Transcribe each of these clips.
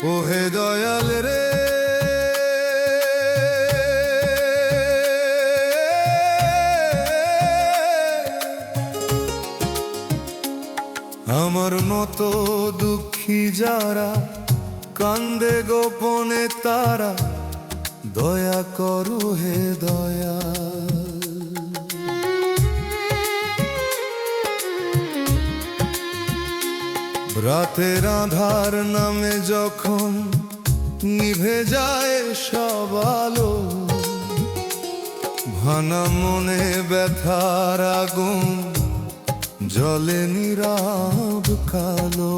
ওহে দয়াল রে, আমার মতো দুঃখী যারা কান্দে গোপনে তারা, দয়া করো হে দয়াল। রাতের আধার নামে যখন নিভে যায় সব আলো, ভানা মনে ব্যথার আগুন জলে নীরব কালো।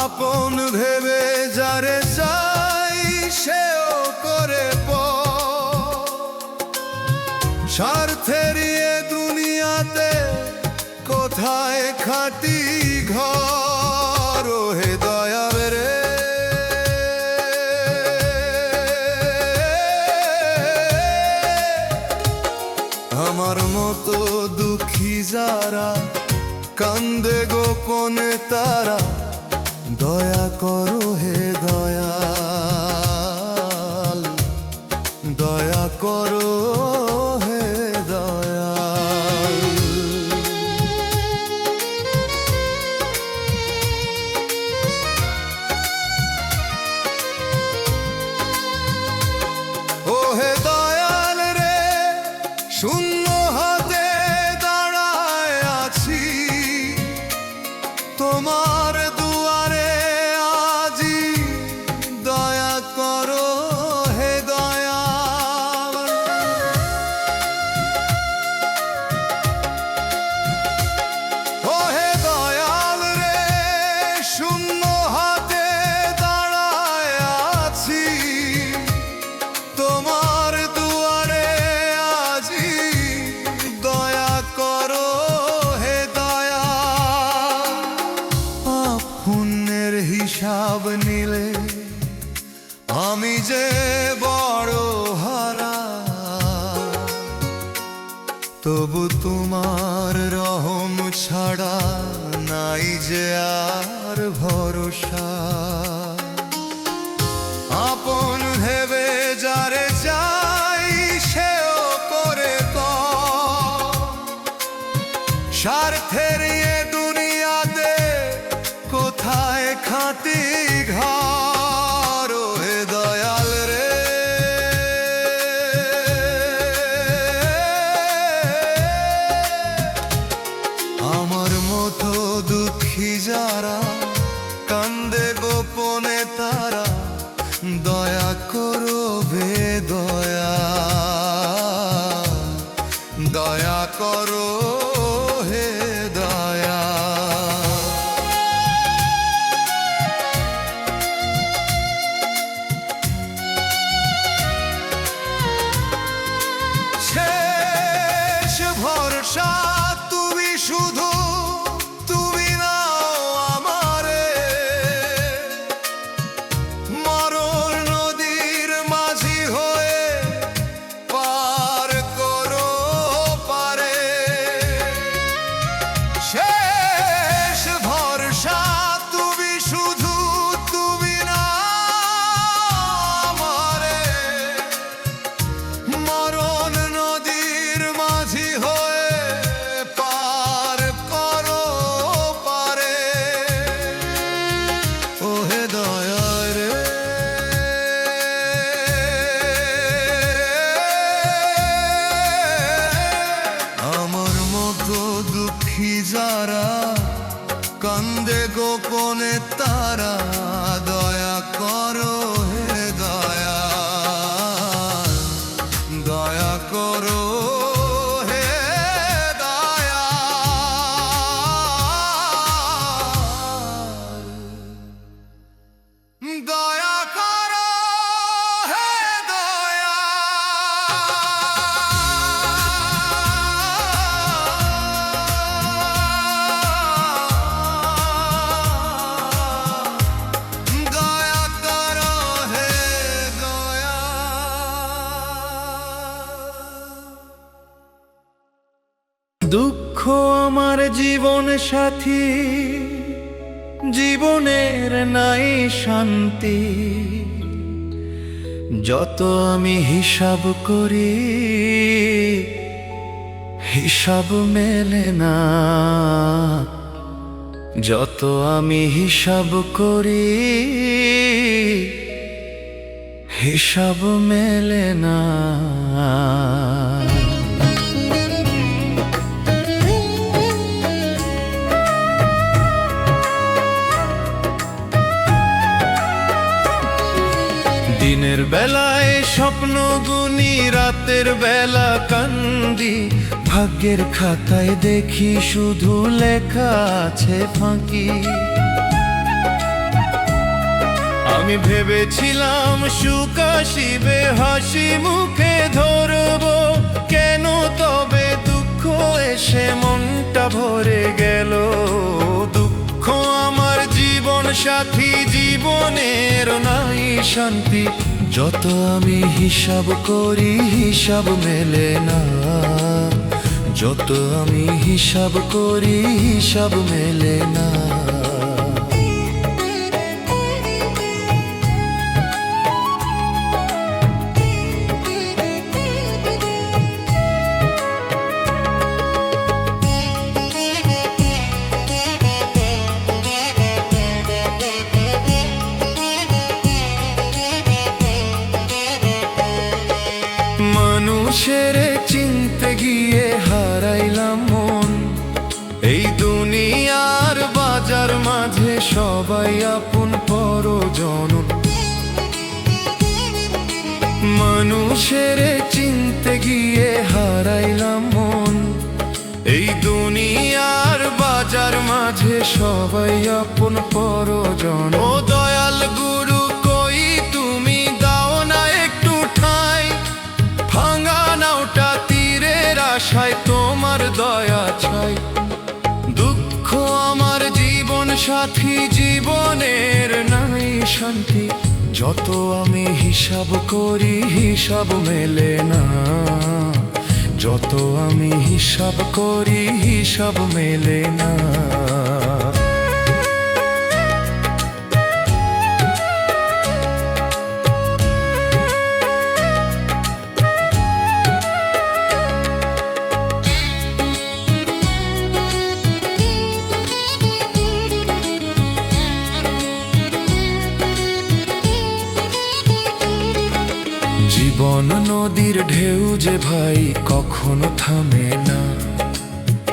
আপন ভেবে যারে চাই সেও করে স্বার্থের এ দুনিয়াতে কোথায় খাটি ঘর। হে দয়াল রে, আমার মতো দুঃখী যারা কান্দে গোপনে তারা, দয়া করো হে দয়াল, দয়া করো হে দয়াল। ও হে দয়াল রে, শূন্য হাতে দাঁড়ায় আছি তোমার দুয়ারে আজি, দয়া করো হে দয়াল। ও হে দয়াল রে, শূন্য হাতে দাঁড়ায় আছি তোমার দুয়ারে আজি, দয়া করো হে দয়াল। পুণ্যের হিসাব নিলে আমি যে বড় হারা, তবু তোমার রহম ছাড়া নাই যে আর ভরসা। আপন ভেবে যারে চাই সেও করে স্বার্থের এ দুনিয়াতে কোথায় খাটি ঘর। হে দয়াল রে, আমার মতো দুঃখী যারা কান্দে গোপনে তারা, দয়া করো হে দয়াল, দয়া করো হে দয়াল। শেষ ভরসা তুমি শুধু, তুমি নাও আমারে মরণ নদীর মাঝি হয়ে পার করো পারে। শেষ ভরসা তুমি শুধু, তুমি নাও আমারে মরণ নদীর মাঝি হয়ে পার করো পারে। ও হে দয়া রে, আমার মতো দুঃখী যারা কান্দে গোপনে তারা, দয়া করো হে দয়াল, দয়া করো হে দয়াল, দয়া করো হে দয়াল, দয়া করো হে দয়াল। দুঃখ আমার জীবন সাথী জীবনের নাই শান্তি, যত আমি হিসাব করি হিসাব মেলে না। যত আমি হিসাব করি হিসাব মেলে না। দিনের বেলায় স্বপ্ন গুনি, রাতের বেলা কান্দি, ভাগ্যের খাতায় দেখি শুধু লেখা আছে ফাঁকি। আমি ভেবেছিলাম সুখ আসিবে, হাসি মুখে ধরবো, কেন তবে দুঃখ এসে মনটা ভরে গেল। দুঃখ আমার জীবন সাথী, জীবনের নাই শান্তি, যত আমি হিসাব করি হিসাব মেলে না। যত আমি হিসাব করি হিসাব মেলে না। মানুষের চিনতে গিয়ে হারাইলাম মন, এই দুনিয়ার বাজার মাঝে সবাই আপন পরজন। মানুষের চিনতে গিয়ে হারাইলাম মন, এই দুনিয়ার বাজার মাঝে সবাই আপন পরজন। ও দয়াল গুরু কই তুমি, দাও না একটু ঠাঁই, ভাঙা নাওটা তীরের আশায় তোমার দয়া চাই। দুঃখ আমার জীবন সাথী, জীবনের নাই শান্তি, যত আমি হিসাব করি হিসাব মেলে না। যত আমি হিসাব করি হিসাব মেলে না। জীবন নদীর ঢেউ যে ভাই কখনো থামে না,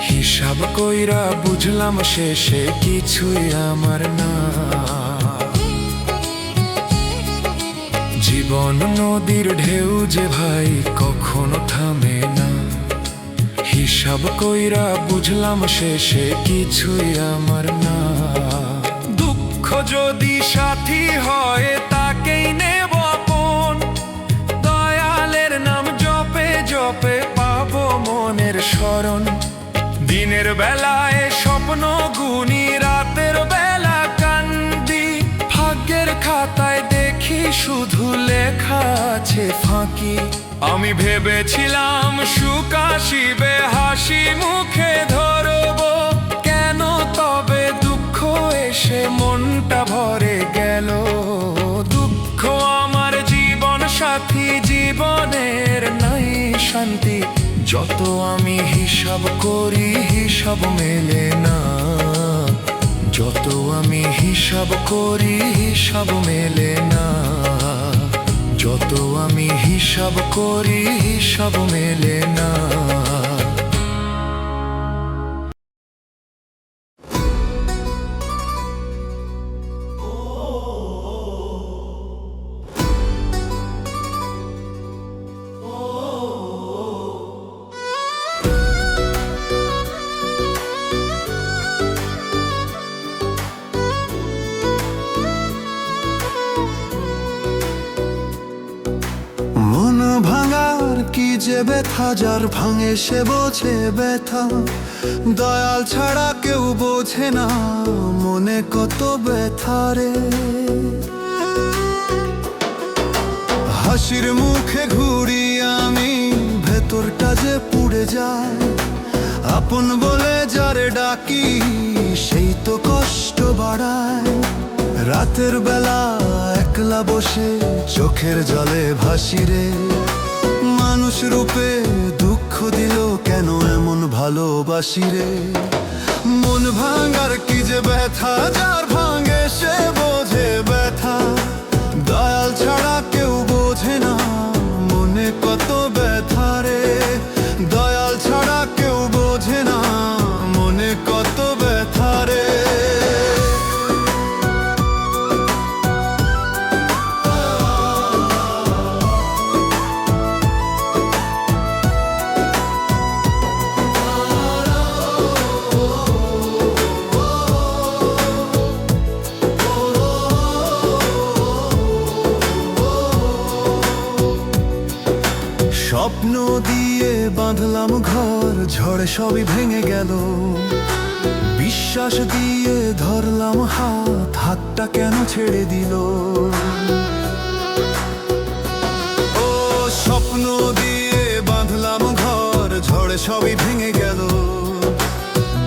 হিসাব কইরা বুঝলাম শেষে কিছুই আমার না। জীবন নদীর ঢেউ যে ভাই কখনো থামে না, হিসাব কইরা বুঝলাম শেষে কিছুই আমার না। দুঃখ যদি সাথী হয় তাকেই নেব আপন, দয়ালের নাম জপে জপে পাবো মনের শরণ। দিনের বেলায় স্বপ্ন গুনি, রাতের বেলা কান্দি, ভাগ্যের খাতায় দেখি শুধু লেখা আছে ফাঁকি। আমি ভেবেছিলাম সুখ আসিবে, হাসি মুখে ধরবো, কেন তবে দুঃখ এসে মনটা ভরে গেল। দুঃখ আমার জীবন সাথী, জীবনের নাই শান্তি, যত আমি হিসাব করি হিসাব মেলে না। যত আমি হিসাব করি হিসাব মেলে না। যত আমি হিসাব করি হিসাব মেলে না। মন ভাঙার কি যে ব্যথা, যার ভাঙে সে বোঝে ব্যথা। দয়াল ছাড়া কেউ বোঝে না মনে কত ব্যথা রে। হাসির মুখে ঘুরি আমি, ভেতরটা যে পুড়ে যায়। আপন বলে যারে ডাকি সেই তো কষ্ট বাড়ায়। রাতের বেলা একলা বসে চোখের জলে ভাসি রে, মানুষ রূপে দুঃখ দিল কেন এমন ভালোবাসি রে। মন ভাঙার কি যে ব্যথা, যার ভাঙে সে বোঝে ব্যথা, দয়াল ছাড়া কেউ বোঝে না মনে কত ব্যথা রে। দয়াল ছাড়া কেউ বোঝে না মনে কত ব্যথা রে। স্বপ্ন দিয়ে বাঁধলাম ঘর, ঝড়ে সবই ভেঙে গেল। বিশ্বাস দিয়ে ধরলাম হাত, হাতটা কেন ছেড়ে দিল। ও স্বপ্ন দিয়ে বাঁধলাম ঘর, ঝড়ে সবই ভেঙে গেল।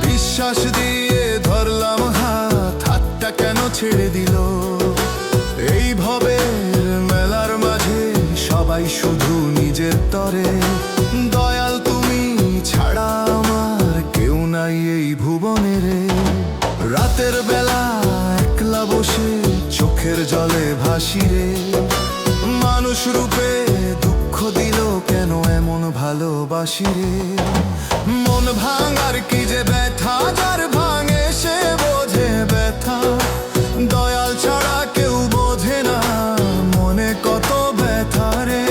বিশ্বাস দিয়ে ধরলাম হাত, হাতটা কেন ছেড়ে দিল। এইভাবে মেলার মাঝে সবাই শুধু নিজের তরে, দয়াল তুমি ছাড়া আমার কেউ নাই এই ভুবনে রে। রাতের বেলা একলা বসে চোখের জলে ভাসি রে, মানুষ রূপে দুঃখ দিল কেন এমন ভালোবাসি রে। মন ভাঙার কি যে ব্যথা, যার ভাঙে সে বোঝে ব্যথা, দয়াল ছাড়া কেউ বোঝে না মনে কত ব্যথা রে।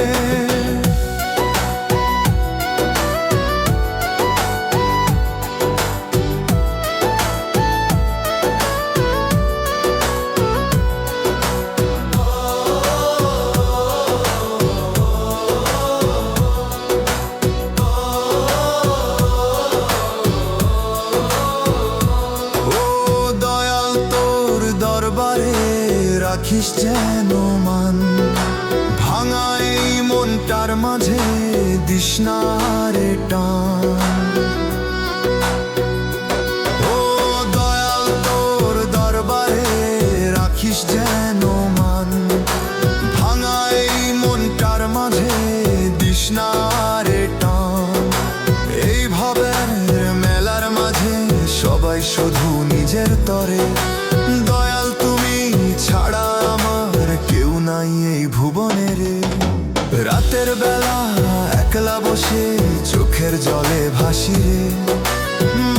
দরবারে রাখিস যেন মান, ভাঙা এই মনটার মাঝে দিস না রে টান। ও দয়াল তোর দরবারে রাখিস যেন মান, ভাঙা এই মনটার মাঝে দিস না রে টান। এইভাবে মেলার মাঝে সবাই শুধু নিজের তরে, দয়াল তুমি ছাড়া আমার কেউ নাই এই ভুবনে রে। রাতের বেলা একলা বসে চোখের জলে ভাসি রে,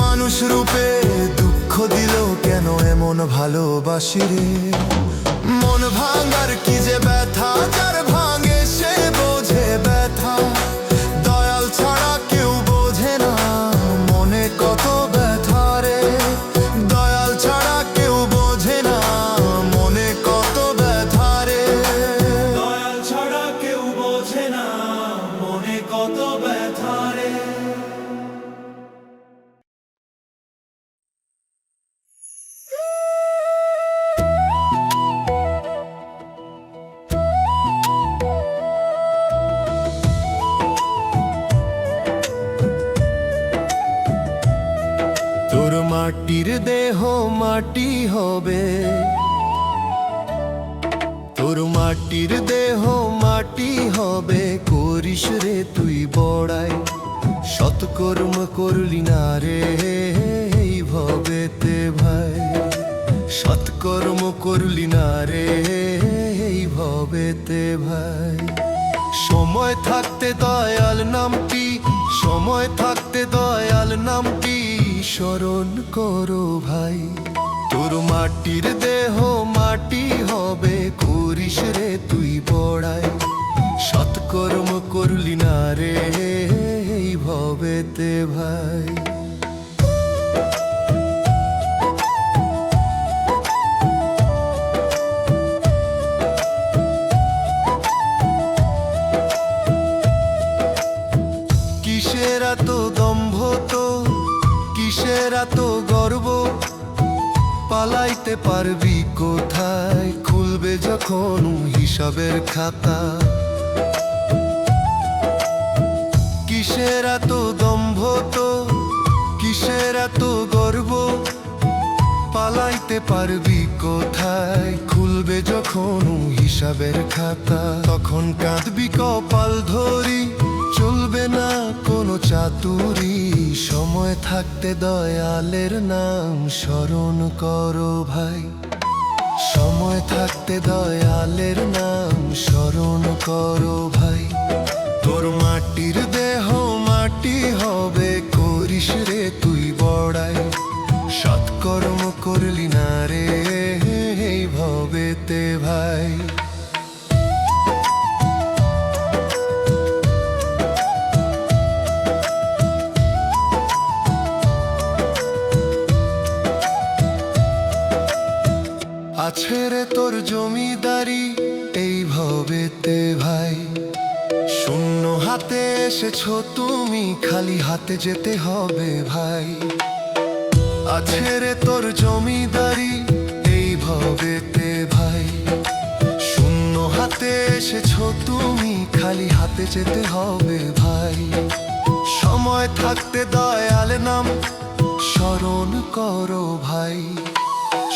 মানুষ রূপে দুঃখ দিল কেন এমন ভালোবাসি রে। মন ভাঙার কি যে ব্যথা, যার ভাঙে সে বোঝে ব্যথা, দয়াল ছাড়া কেউ বোঝে না মনে কত ব্যথা রে। দয়াল ছাড়া কেউ বোঝে না মনে কত ব্যথা রে। দয়াল ছাড়া কেউ বোঝে না মনে কত ব্যথা রে। তোর মাটির দেহ মাটি হবে, তোর মাটির দেহ মাটি হবে, করিস রে তুই বড়াই। সৎকর্ম করলি না রে এই ভবেতে ভাই, সৎকর্ম করলি না রে এই ভবেতে ভাই। সময় থাকতে দয়াল নামটি, সময় থাকতে দয়াল নামটি স্মরণ করো ভাই। তোর মাটির দেহ মাটি হবে, করিস রে তুই বড়াই। সৎকর্ম করলি না রে এই ভবেতে ভাই। কিসের এত দম্ভ তো, কিসের এত গর্ব, পালাইতে পারবি কোথায়, খুলবে যখন হিসাবের খাতা। কিসের এত দম্ভ তো, কিসের এত গর্ব, পালাইতে পারবি কোথায়? খুলবে যখন হিসাবের খাতা, তখন কাঁদবি কপাল ধরি। চলবে না কোনো চাতুরি, সময় থাকতে দয়ালের নাম স্মরণ করো ভাই। সময় থাকতে দয়ালের নাম স্মরণ করো ভাই। তোর মাটির দেহ মাটি হবে, করিস রে তুই বড়াই। সৎকর্ম করলি না রে এই ভবেতে ভাই। আছে রে তোর জমিদারি এই ভবেতে ভাই। শূন্য হাতে এসেছো তুমি, খালি হাতে যেতে হবে ভাই। আছে রে তোর জমিদারি এই ভবেতে ভাই। শূন্য হাতে এসেছো তুমি, খালি হাতে যেতে হবে ভাই। সময় থাকতে দয়াল নাম স্মরণ করো ভাই।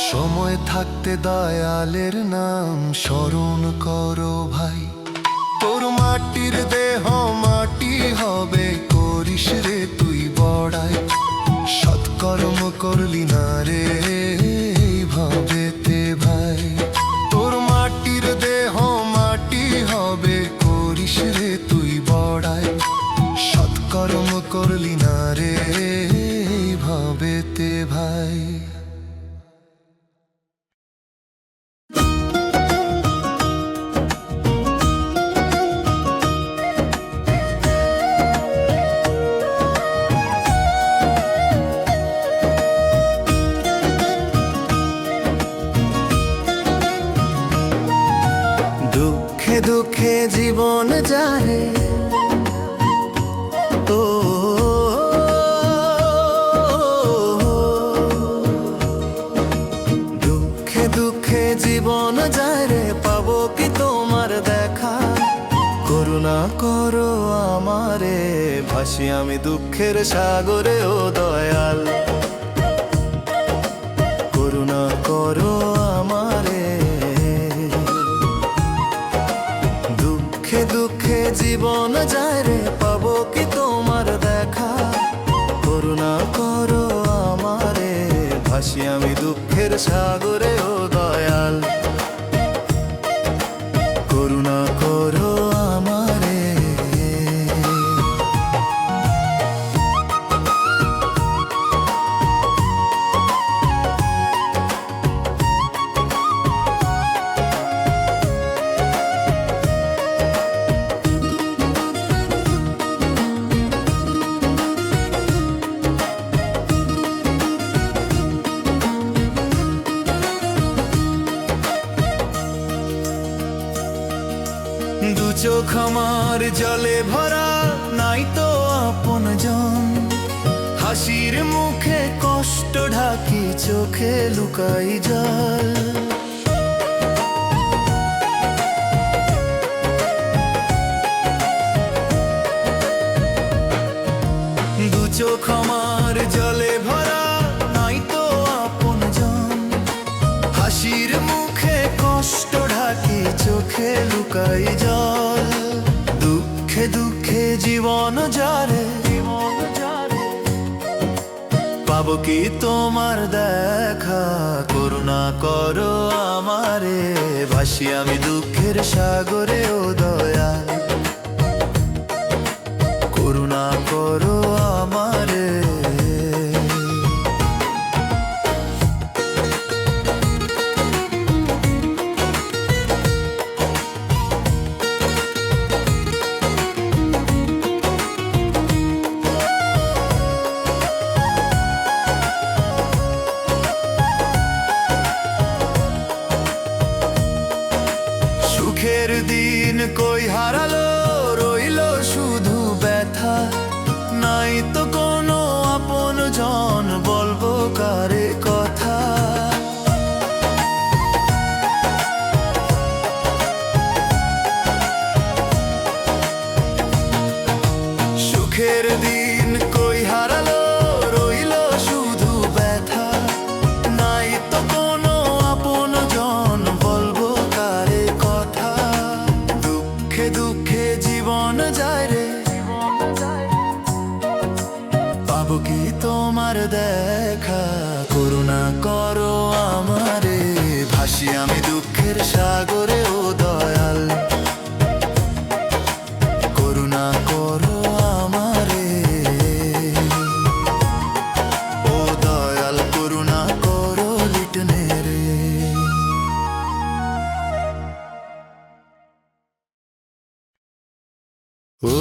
সময় থাকতে দয়ালের নাম স্মরণ করো ভাই। তোর মাটির দেহ মাটি হবে, করিস রে তুই বড়াই। সৎকর্ম করলি না রে এই ভবেতে ভাই। তোর মাটির দেহ মাটি হবে, করিস রে তুই বড়াই। সৎকর্ম করলি না রে এই ভবেতে ভাই। দুঃখে দুঃখে জীবন যায় ও, দুঃখে দুঃখে জীবন যায় রে, পাবো কি তোমার দেখা? করুণা করো আমারে, ভাসি আমি দুঃখের সাগরে ও দয়াল। করুণা করো আমারে, দুঃখে দুঃখে জীবন যায় রে, পাবো কি তোমার দেখা? করুণা করো আমারে, ভাসি আমি দুঃখের সাগরে ও দয়াল। করুণা করো আমারে। দু চোখ আমার জলে ভরা, নাই তো আপন জন। হাসির মুখে কষ্ট ঢাকি, চোখে লুকাই জল। দু চোখ আমার জলে ভরা, নাই তো আপন জন। হাসির মুখে কষ্ট ঢাকি, চোখে লুকাই জল। দুঃখে দুঃখে জীবন যারে, পাবো কি তোমার দেখা? করুণা করো আমারে, ভাসি আমি দুঃখের সাগরে ও দয়াল। করুণা করো আমারে। সুখের দিন কই হারালো, রইলো শুধু ব্যথা। নাই তো কোনো আপন জন, বলবো কারে কথা? সুখের দিন কই হারালো, রইলো শুধু ব্যথা। নাই তো কোনো তোমার দেখা, করুণা করো আমারে, ভাসি আমি দুঃখের সাগরে ও দয়াল, করুণা করো আমারে, ও দয়াল করুণা করো লিটনে রে। ও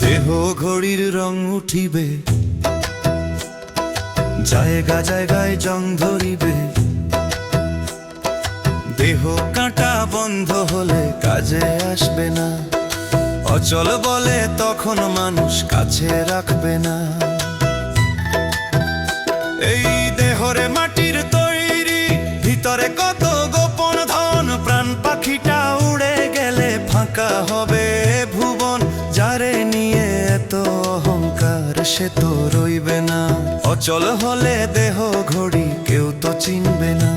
দেহ ঘড়ির রং উঠিবে, জায়গা জায়গায় জং ধরিবে, দেহ কাঁটা বন্ধ হলে কাজে আসবে না, অচল বলে তখন মানুষ কাছে রাখবে না। এই দেহরে মাটির তৈরি, ভিতরে কত গোপন ধন, প্রাণ পাখিটা উড়ে গেলে ফাঁকা হবে ভুবন, যারে নিয়ে এত অহংকার সে তো রইবে না, অচল হলে দেহ ঘড়ি কেউ তো চিনবে না।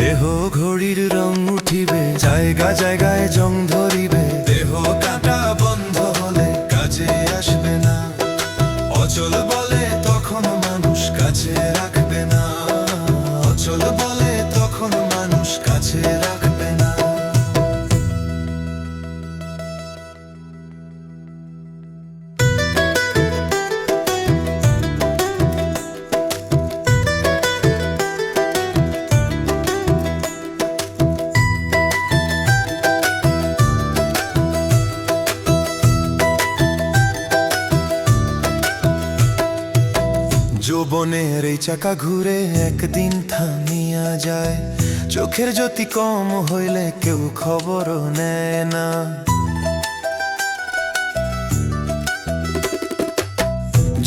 দেহ ঘড়ির রং উঠিবে, জায়গা জায়গায় জং ধরিবে, দেহ কাঁটা বন্ধ হলে কাজে আসবে না, অচল বলে তখন মানুষ কাছে রাখবে না, অচল বলে তখন মানুষ কাছে রাখবে না। যৌবনের এই চাকা ঘুরে একদিন থামিয়া যায়, চোখের জ্যোতি কম হইলে কেউ খবরও নেয় না।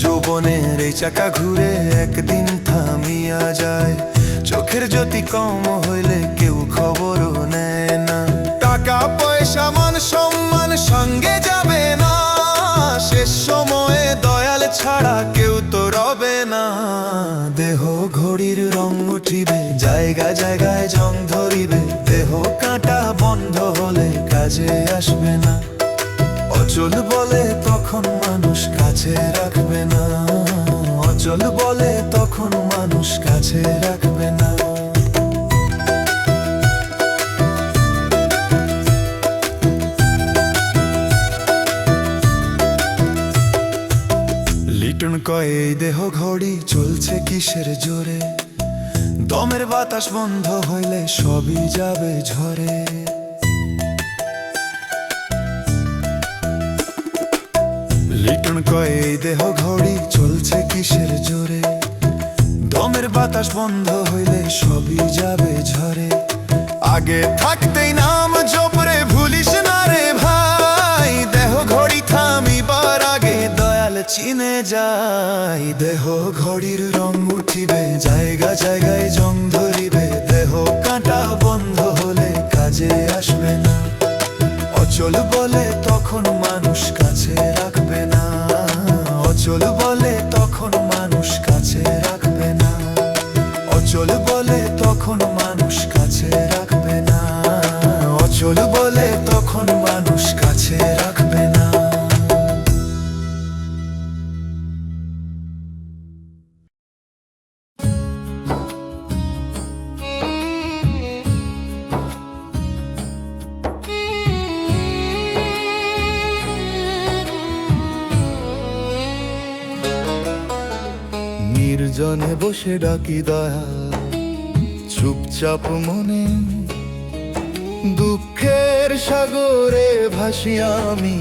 যৌবনের এই চাকা ঘুরে একদিন থামিয়া যায়, চোখের জ্যোতি কম হইলে কেউ খবরও নেয় না। টাকা পয়সা মান সম্মান সঙ্গে যাবে না, শেষ সময়ে দয়াল ছাড়া কেউ তো রবে না। দেহ ঘড়ির রং উঠিবে, জায়গা জায়গায় জং ধরিবে, দেহ কাঁটা বন্ধ হলে কাজে আসবে না, অচল বলে তখন মানুষ কাছে রাখবে না, অচল বলে তখন মানুষ কাছে রাখবে না। লিটন কয় এই দেহ ঘড়ি চলছে কিসের জোরে, দমের বাতাস বন্ধ হইলে সবই যাবে ঝরে। লিটন কয় এই দেহ ঘড়ি চলছে কিসের জোরে, দমের বাতাস বন্ধ হইলে সবই যাবে ঝরে। আগে থাকতেই নাম জপরে ভুলিস না রে ভাই, দেহ ঘড়ি থামিবার আগে দয়াল চিনে যায়। দেহ ঘড়ির রং উঠিবে, জায়গা জায়গায় জং ধরিবে, দেহ কাঁটা বন্ধ হলে কাজে আসবে না, অচল বলে তখন মানুষ কাছে রাখবে না, অচল বলে তখন মানুষ কাছে রাখবে না, অচল বলে তখন মানুষ কাছে রাখবে না, অচল বলে তখন মানুষ কাছে রাখবে না। নির্জনে বসে ডাকি দয়াল, চুপচাপ মনে, দুঃখের সাগরে ভাসি আমি,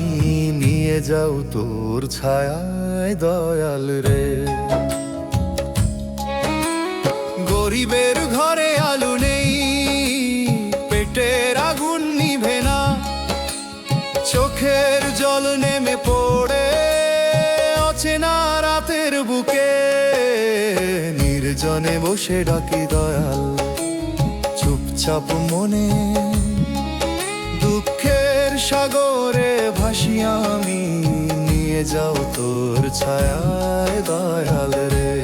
নিয়ে যাও তোর ছায়ায় দয়াল রে। গরিবের ঘরে আলো নেই, পেটের আগুন নিভে না, চোখের জল নেমে পড়ে অচেনা রাতের বুকে। নির্জনে বসে ডাকি দয়াল, চুপচাপ মনে, দুঃখের সাগরে ভাসি আমি, নিয়ে যাও তোর ছায়ায় দয়াল রে।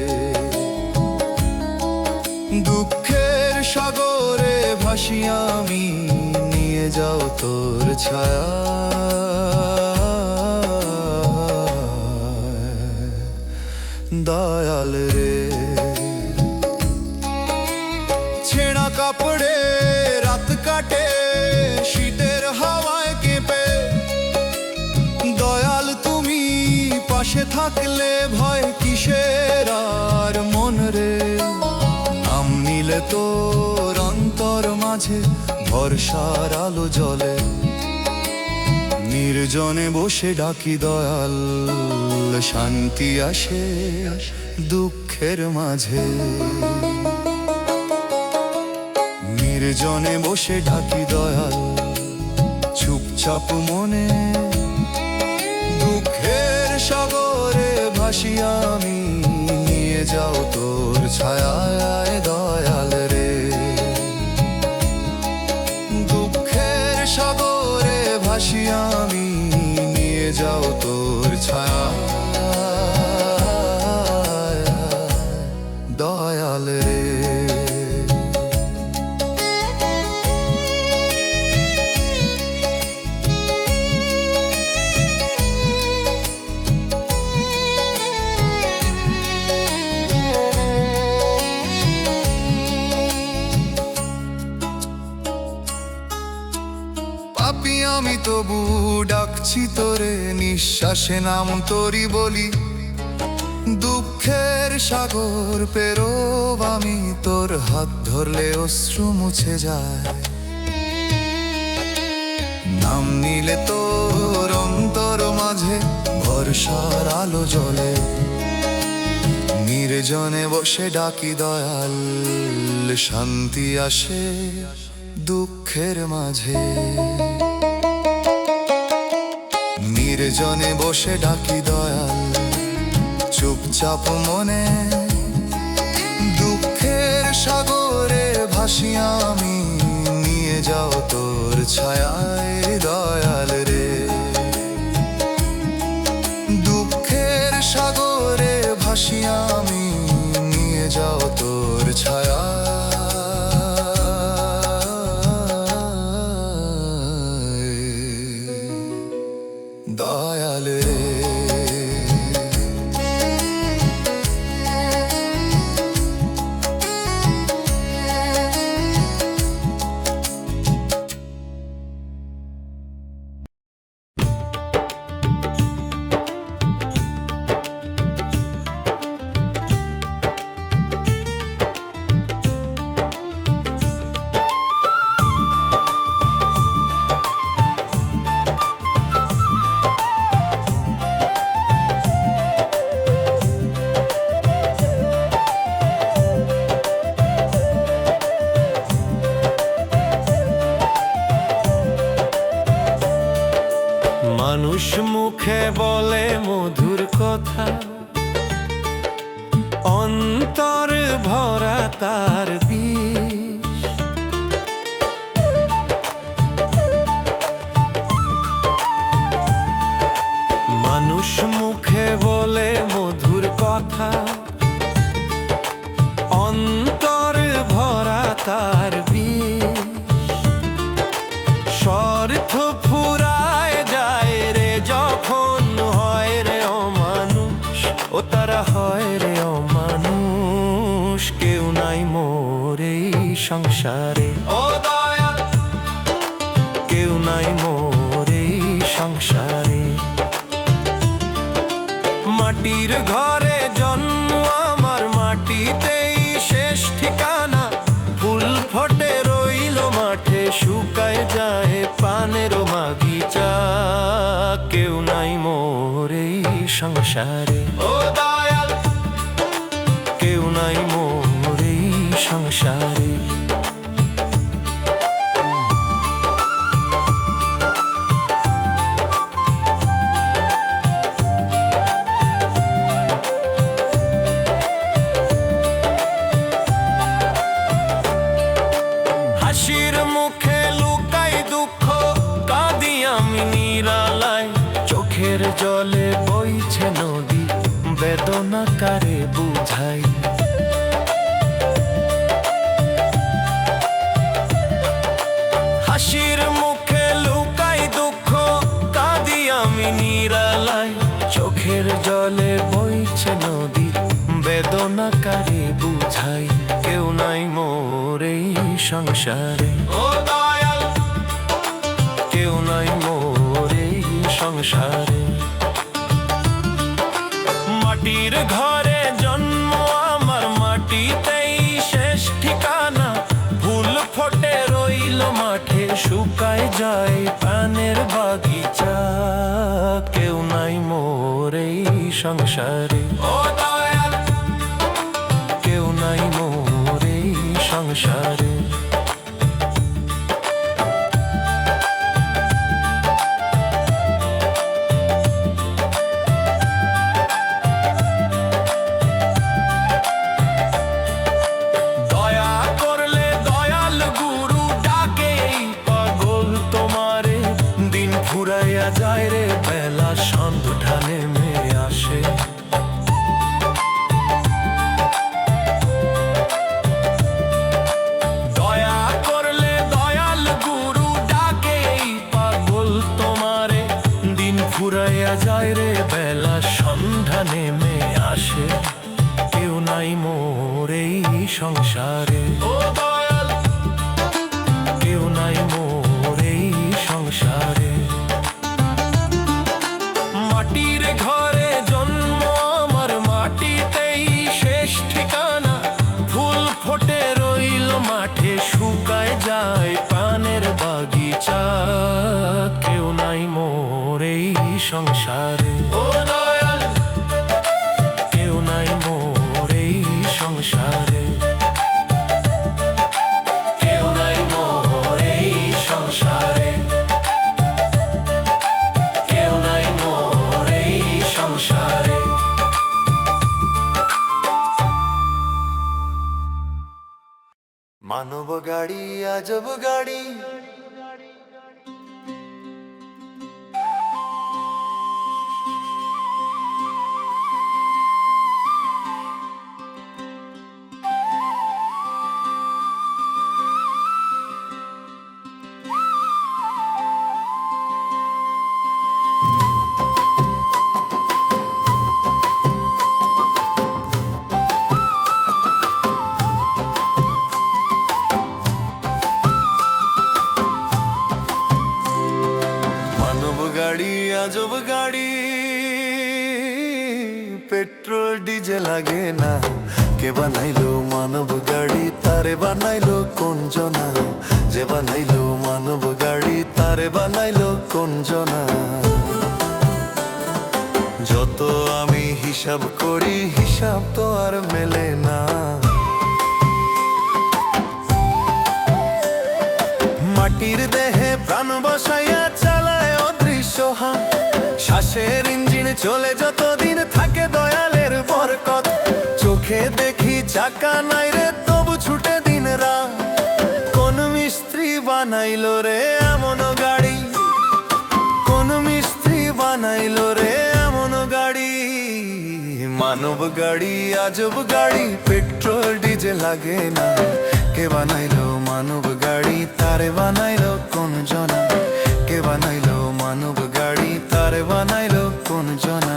দুঃখের সাগরে ভাসি আমি, নিয়ে যাও তোর ছায়া দয়াল রে। ছেঁড়া কাপড়ে রাত কাটে শীতের হাওয়ায় কেঁপে, দয়াল তুমি পাশে থাকলে ভয় কিসের আর মন রে। নাম নিলে তোর অন্তর মাঝে ভরসার আলো জ্বলে, নির্জনে বসে ডাকি দয়াল শান্তি আসে দুঃখের মাঝে। নির্জনে বসে ডাকি দয়াল চুপচাপ মনে, দুঃখের সাগরে ভাসি আমি, নিয়ে যাও তোর ছায়ায় দয়াল রে। দুঃখের সাগরে ভাসি আমি, নিয়ে যাও তোর ছায়া দয়াল রে। পাপী আমি তবু ডাকছি তোরে, নিঃশ্বাসে নাম তোরি বলি। দুঃখের সাগর পেরোব আমি, তোর হাত ধরলে অশ্রু মুছে যায়। নাম নিলে তোর অন্তর মাঝে ভরসার আলো জ্বলে, নির্জনে বসে ডাকি দয়াল শান্তি আসে দুঃখের মাঝে। নির্জনে বসে ডাকি দয়াল চুপচাপ মনে, দুঃখের সাগরে ভাসি আমি, নিয়ে যাও তোর ছায়ায় দয়াল রে। দুঃখের সাগরে ভাসি আমি, নিয়ে যাও তোর ছায়া দয়াল রে। মানুষ মুখে বলে মধুর কথা, অন্তর ভরা তার বিষ। মানুষ মুখে বলে মধুর কথা, অন্তর ভরা তার বিষ। স্বার্থ ফুরায় যায় রে যখন হয় রে অমানুষ, ও তারা হয় রে অমানুষ। কেউ নাই মোর এই সংসারে ও দয়াল, কেউ নাই মোর এই সংসারে। মাটির ঘরে জন্ম আমার, মাটিতেই শেষ ঠিকানা। ফুল ফোটে রইল মাঠে, শুকায় যায় পানের বাগিচা। কেউ নাই মোর এই সংসারে ও দয়াল, কেউ নাই মোর এই সংসারে। হাসির মুখে লুকাই দুঃখ, কাঁদি আমি নিরালায়। চোখের জলে বই বেদনা কারে বুঝাই। হাসির মুখে লুকাই দুঃখ, কাঁদি আমি নিরালাই, চোখের জলে বইছে নদী, বেদনা কারে বুঝাই। কেউ নাই মোর এই সংসারে, ও দয়াল, কেউ নাই মোর এই সংসারে। মাটির ঘরে জন্ম আমার, মাটিতেই শেষ ঠিকানা, ফুল ফোটে রইল মাঠে, শুকায় যায় পানের বাগিচা। কেউ নাই মোর এই সংসারে, ও দয়াল, কেউ নাই মোর এই সংসারে। ফুরাইয়া যায় রে বেলা, সন্ধ্যা নেমে আসে। দয়া করলে দয়াল গুরু ডাকে, পাগল তোমারে, দিন ফুরাইয়া যায় রে বেলা, সন্ধ্যা নেমে আসে। কেউ নাই মোর এই সংসারে, ও দয়াল, কেউ নাই মোর এই সংসারে। মাটির ঘরে জন্ম আমার, মাটিতেই শেষ ঠিকানা, ফুল ফোটে রইল মাঠে, শুকায় যায় পানের বাগিচা। কেউ নাই মোর এই সংসারে, ও দয়াল, কেউ নাই মোর এই সংসারে। কেউ নাই মোর এই সংসারে, কেউ নাই মোর এই সংসারে। মানব গাড়ি আজব গাড়ি, গাড়ি আজব গাড়ি, পেট্রোল ডিজেল লাগে না, কে বানাইলো মানব গাড়ি, তারে বানাইলো কোন জনা, যে বানাইলো মানব গাড়ি, তারে বানাইলো কোন জনা। যত আমি হিসাব করি, হিসাব তো আর মেলে না। মাটির দেহে প্রাণ বসাইয়া চালায় অদৃশ্য হাত, শ্বাসের ইঞ্জিন চলে যতদিন থাকে দয়ালের বরকত। চোখে দেখি চাকা নাই রে, তবু ছুটে দিন রাত। কোন মিস্ত্রি বানাইলো রে এমন গাড়ি, কোন মিস্ত্রি বানাইলো রে এমন গাড়ি। মানব গাড়ি আজব গাড়ি, পেট্রোল ডিজেল লাগে না, কে বানাইলো মানব গাড়ি, তারে বানাইলো কোন জনা, কে বানাইলো মানব গাড়ি, তারে বানাইলো কোন জনা।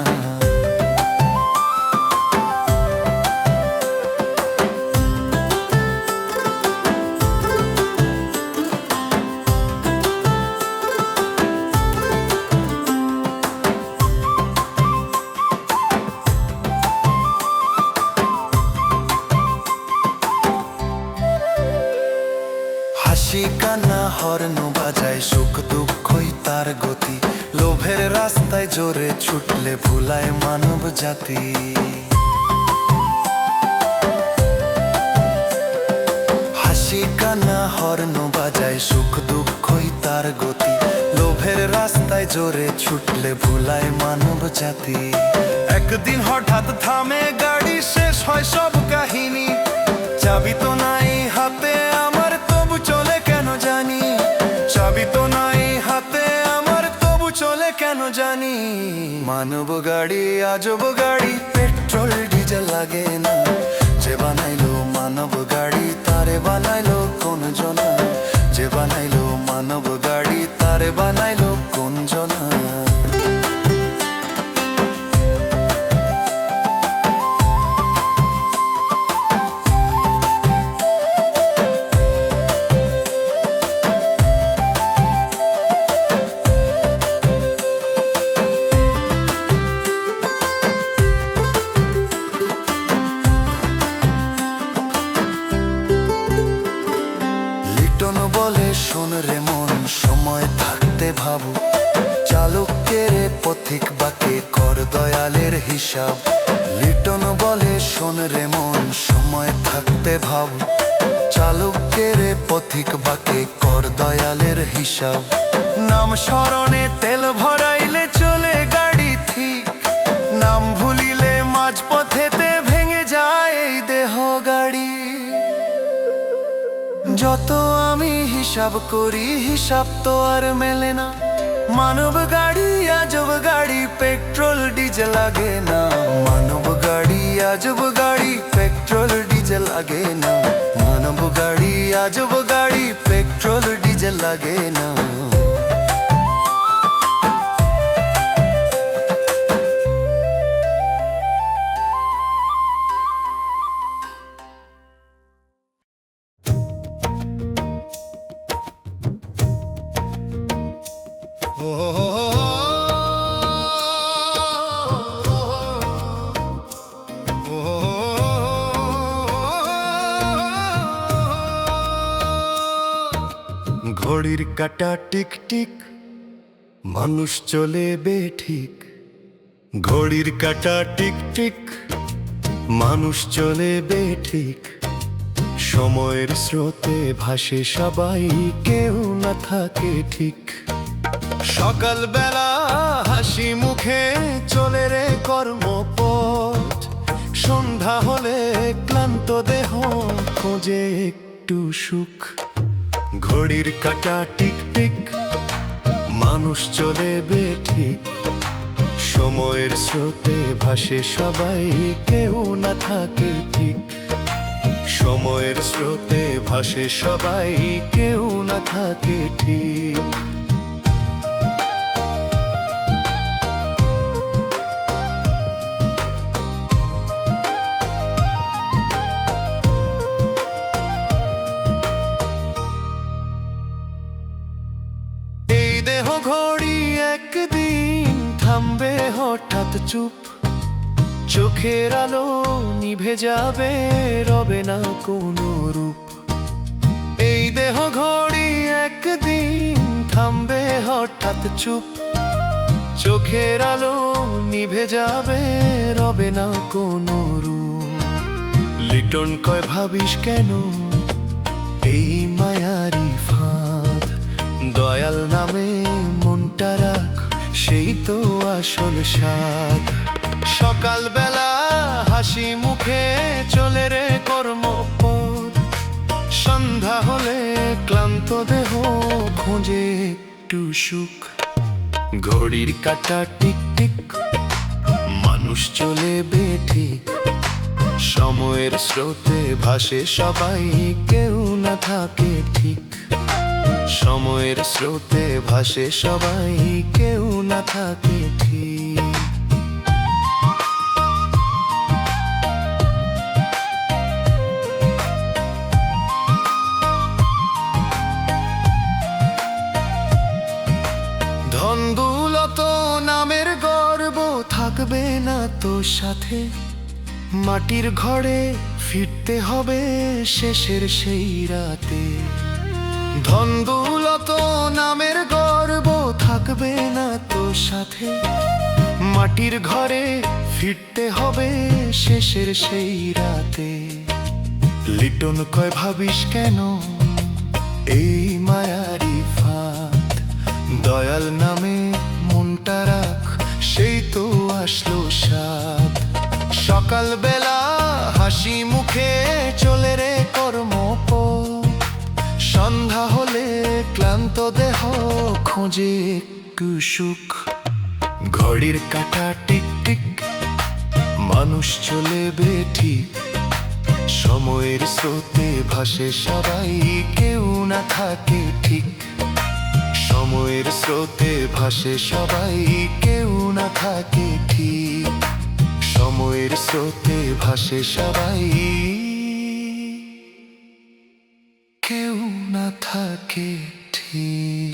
হাসি কান্না হর্ন বাজায়, সুখ দুঃখই তার গতি, লোভের রাস্তায় জোরে ছুটলে ভুলায় মানব জাতি। হাসি কান্না হর্ন বাজায়, সুখ দুঃখই তার গতি, লোভের রাস্তায় জোরে ছুটলে ভুলায় মানব জাতি। একদিন হঠাৎ থামে গাড়ি, শেষ হয় সব কাহিনী, চাবি তো নাই হাতে আমার, তবু চলে কেন জানি, চাবি তো নাই হাতে আমার, তবু চলে কেন জানি। মানব গাড়ি আজব গাড়ি, হিসাব। লিটন বলে শোন রে মন, সময় থাকতে ভাব, চালকের পথিক বাকে কর দয়ালের হিসাব। নাম স্মরণে তেল ভরাইলে চলে গাড়ি ঠিক, নাম ভুলিলে মাঝ পথেতে ভেঙে যায় এই দেহ গাড়ি। যত আমি হিসাব করি হিসাব তো আর মেলে না, মানব গাড়ি আজব গাড়ি পেট্রোল ডিজেল লাগে না। মানব গাড়ি আজব গাড়ি পেট্রোল ডিজেল লাগে না। মানব গাড়ি আজব গাড়ি পেট্রোল ডিজেল লাগে না। ঘড়ির কাঁটা টিক টিক, মানুষ চলে বেঠিক। ঘড়ির কাঁটা টিক টিক, মানুষ চলে বেঠিক। সময়ের স্রোতে ভাসে সবাই, কেউ না থাকে ঠিক। সকালবেলা হাসি মুখে চলে রে কর্মপথ, সন্ধ্যা হলে ক্লান্ত দেহ খোঁজে একটু সুখ। ঘড়ির কাঁটা টিক টিক, মানুষ চলে বেঠিক। সময়ের স্রোতে ভাসে সবাই, কেউ না থাকে ঠিক। সময়ের স্রোতে ভাসে সবাই, কেউ না থাকে ঠিক। ঘড়ি একদিন থামবে হঠাৎ চুপ, চোখের আলো নিভে যাবে, রবে না কোনো রূপ। এই দেহ ঘড়ি একদিন থামবে হঠাৎ চুপ, চোখের আলো নিভে যাবে, রবে না কোনো রূপ। লিটন কয় ভাবিস কেন এই মায়ারি ফাঁদ, দয়াল নামে মনটা রাখ, সেই তো আসল স্বাদ। সকালবেলা হাসি মুখে চলে রে কর্মপথ, সন্ধ্যা হলে ক্লান্ত দেহ খোঁজে একটু সুখ। ঘড়ির কাঁটা টিক টিক, মানুষ চলে বেঠিক। সময়ের স্রোতে ভাসে সবাই, কেউ না থাকে ঠিক। সময়ের স্রোতে ভাসে সবাই, কেউ না থাকে ঠিক। ধন দৌলত নামের গর্ব থাকবে না তো সাথে, মাটির ঘরে ফিরতে হবে শেষের সেই রাতে। ধন দৌলত নামের গর্ব থাকবে না তো সাথে, মাটির ঘরে ফিরতে হবে শেষের সেই রাতে। লিটন কয় ভাবিস কেন এই মায়ারি ফাঁদ, দয়াল নামে মনটা রাখ, সেই তো আসলো স্বাদ। সকালবেলা হাসি মুখে চলে রে কর্মপথ, সন্ধ্যা হলে ক্লান্ত দেহ খোঁজে একটু সুখ। ঘড়ির কাঁটা টিক টিক, মানুষ চলে বেঠিক। সময়ের স্রোতে ভাসে সবাই, কেউ না থাকে ঠিক। সময়ের স্রোতে ভাসে সবাই, কেউ না থাকে ঠিক। সময়ের স্রোতে ভাসে সবাই, কেউ না থাকে ঠিক।